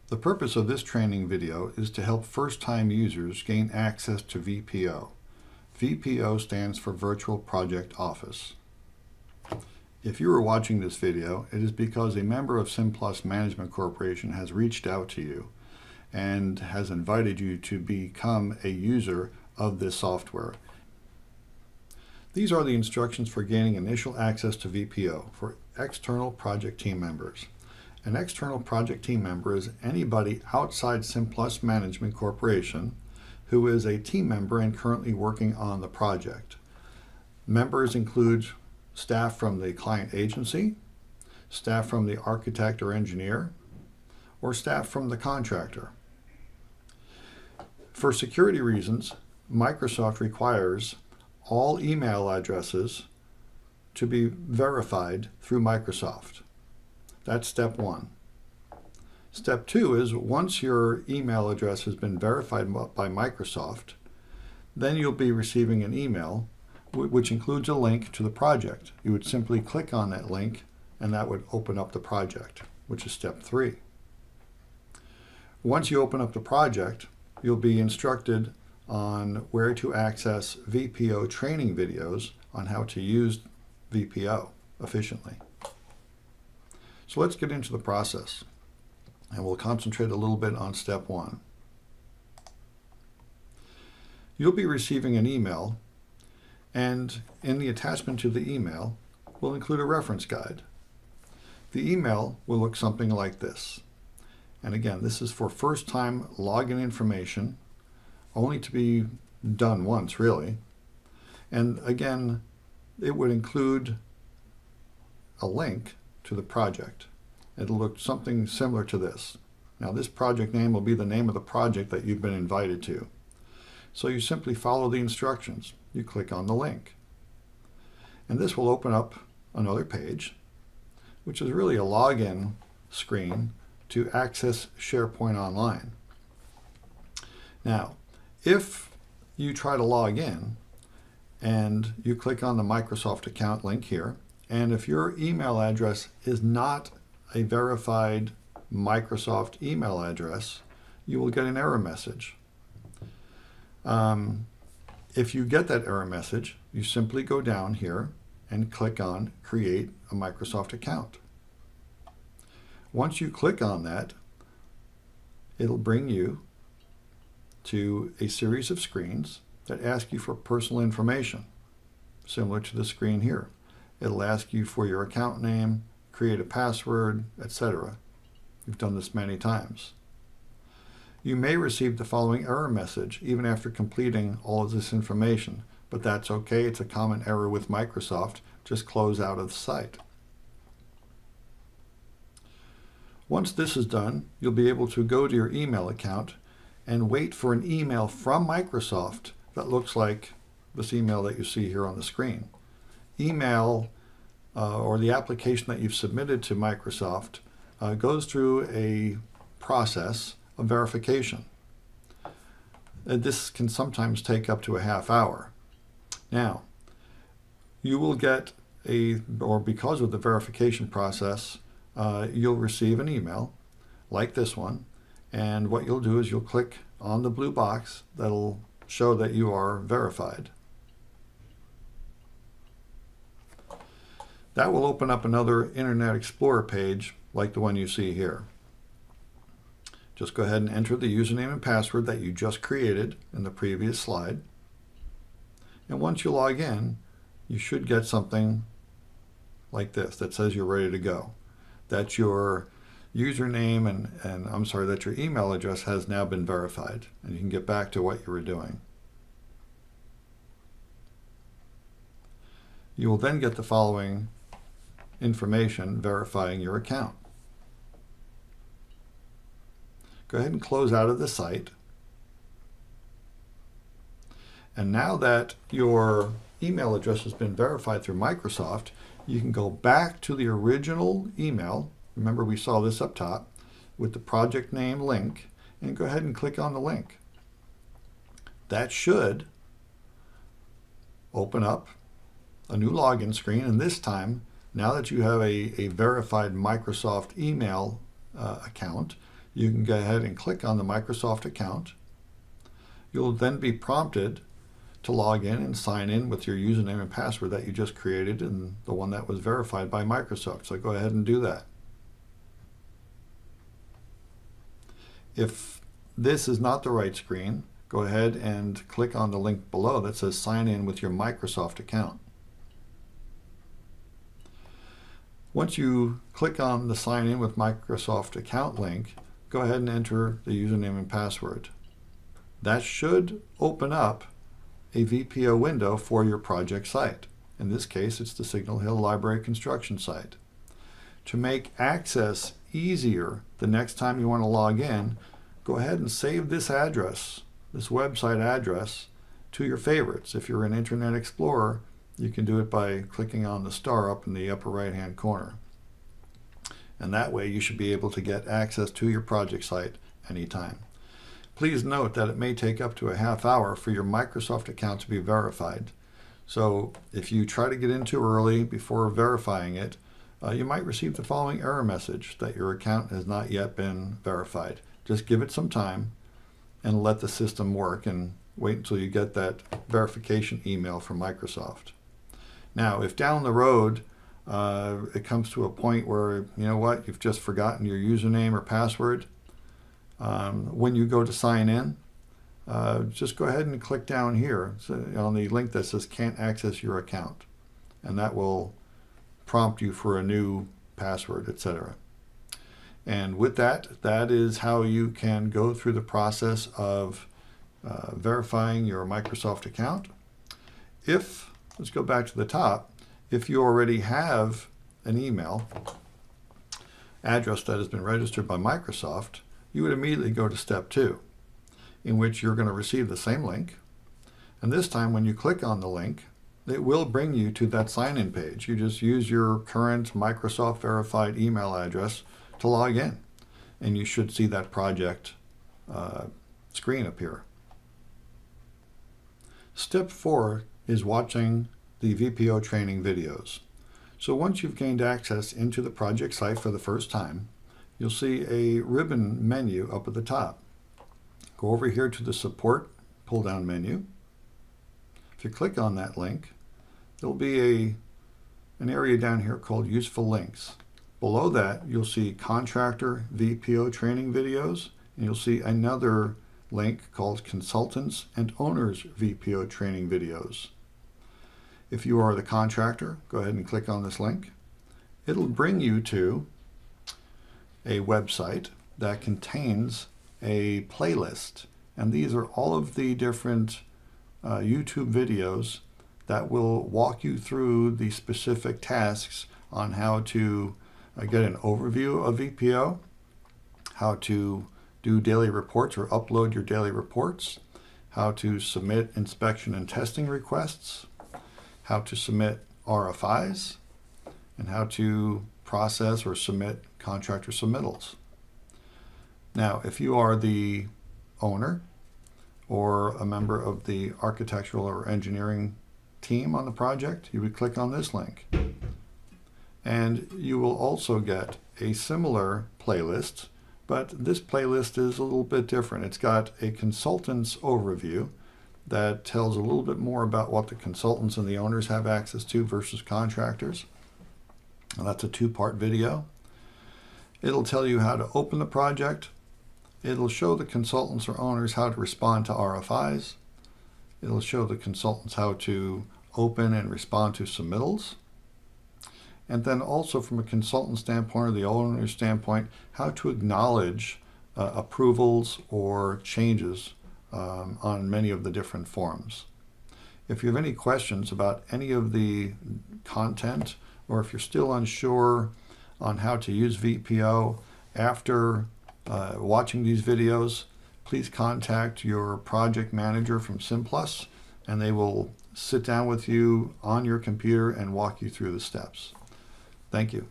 The purpose of this training video is to help first-time users gain access to VPO. VPO stands for Virtual Project Office. If you are watching this video, it is because a member of SimPlus Management Corporation has reached out to you and has invited you to become a user of this software. These are the instructions for gaining initial access to VPO for external project team members. An external project team member is anybody outside SimPlus Management Corporation who is a team member and currently working on the project. Members include staff from the client agency, staff from the architect or engineer, or staff from the contractor. For security reasons, Microsoft requires all email addresses to be verified through Microsoft. That's step one. Step two is once your email address has been verified by Microsoft, then you'll be receiving an email which includes a link to the project. You would simply click on that link and that would open up the project, which is step three. Once you open up the project, you'll be instructed on where to access VPO training videos on how to use VPO efficiently. So let's get into the process, and we'll concentrate a little bit on step one. You'll be receiving an email, and in the attachment to the email, we'll include a reference guide. The email will look something like this. And again, this is for first-time login information, only to be done once, really. And again, it would include a link to the project. It'll look something similar to this. Now, this project name will be the name of the project that you've been invited to. So you simply follow the instructions. You click on the link. And this will open up another page, which is really a login screen to access SharePoint Online. Now, if you try to log in and you click on the Microsoft account link here, and if your email address is not a verified Microsoft email address, you will get an error message. If you get that error message, you simply go down here and click on Create a Microsoft Account. Once you click on that, it'll bring you to a series of screens that ask you for personal information, similar to the screen here. It'll ask you for your account name, create a password, etc. You've done this many times. You may receive the following error message even after completing all of this information, but that's okay. It's a common error with Microsoft. Just close out of the site. Once this is done, you'll be able to go to your email account and wait for an email from Microsoft that looks like this email that you see here on the screen. Email or the application that you've submitted to Microsoft goes through a process of verification. This can sometimes take up to a half hour. Now, you will get because of the verification process, you'll receive an email like this one, and what you'll do is you'll click on the blue box that'll show that you are verified. That will open up another Internet Explorer page like the one you see here. Just go ahead and enter the username and password that you just created in the previous slide. And once you log in, you should get something like this that says you're ready to go. That your username and that your email address has now been verified, and you can get back to what you were doing. You will then get the following information verifying your account. Go ahead and close out of the site. And now that your email address has been verified through Microsoft, you can go back to the original email. Remember, we saw this up top with the project name link, and go ahead and click on the link. That should open up a new login screen, and this time, now that you have a verified Microsoft email account, you can go ahead and click on the Microsoft account. You'll then be prompted to log in and sign in with your username and password that you just created and the one that was verified by Microsoft. So go ahead and do that. If this is not the right screen, go ahead and click on the link below that says sign in with your Microsoft account. Once you click on the sign in with Microsoft account link, go ahead and enter the username and password. That should open up a VPO window for your project site. In this case, it's the Signal Hill Library construction site. To make access easier the next time you want to log in, go ahead and save this address, this website address, to your favorites. If you're in Internet Explorer, you can do it by clicking on the star up in the upper right-hand corner. And that way you should be able to get access to your project site anytime. Please note that it may take up to a half hour for your Microsoft account to be verified. So if you try to get in too early before verifying it, you might receive the following error message that your account has not yet been verified. Just give it some time and let the system work and wait until you get that verification email from Microsoft. Now, if down the road it comes to a point where, you know what, you've just forgotten your username or password, when you go to sign in, just go ahead and click down here on the link that says can't access your account, and that will prompt you for a new password, etc. And with that, that is how you can go through the process of verifying your Microsoft account. Let's go back to the top. If you already have an email address that has been registered by Microsoft, you would immediately go to step 2, in which you're going to receive the same link. And this time when you click on the link, it will bring you to that sign-in page. You just use your current Microsoft verified email address to log in, and you should see that project screen appear. Step 4 is watching the VPO training videos. So once you've gained access into the project site for the first time, you'll see a ribbon menu up at the top. Go over here to the support pull-down menu. If you click on that link, there'll be an area down here called useful links. Below that, you'll see contractor VPO training videos, and you'll see another link called consultants and owners VPO training videos. If you are the contractor, go ahead and click on this link. It'll bring you to a website that contains a playlist, and these are all of the different YouTube videos that will walk you through the specific tasks on how to get an overview of VPO, how to do daily reports or upload your daily reports, how to submit inspection and testing requests, how to submit RFIs, and how to process or submit contractor submittals. Now, if you are the owner or a member of the architectural or engineering team on the project, you would click on this link. And you will also get a similar playlist, but this playlist is a little bit different. It's got a consultant's overview that tells a little bit more about what the consultants and the owners have access to versus contractors. And that's a 2-part video. It'll tell you how to open the project. It'll show the consultants or owners how to respond to RFIs. It'll show the consultants how to open and respond to submittals. And then also from a consultant standpoint or the owner standpoint, how to acknowledge approvals or changes on many of the different forms. If you have any questions about any of the content, or if you're still unsure on how to use VPO after watching these videos, please contact your project manager from Simplus, and they will sit down with you on your computer and walk you through the steps. Thank you.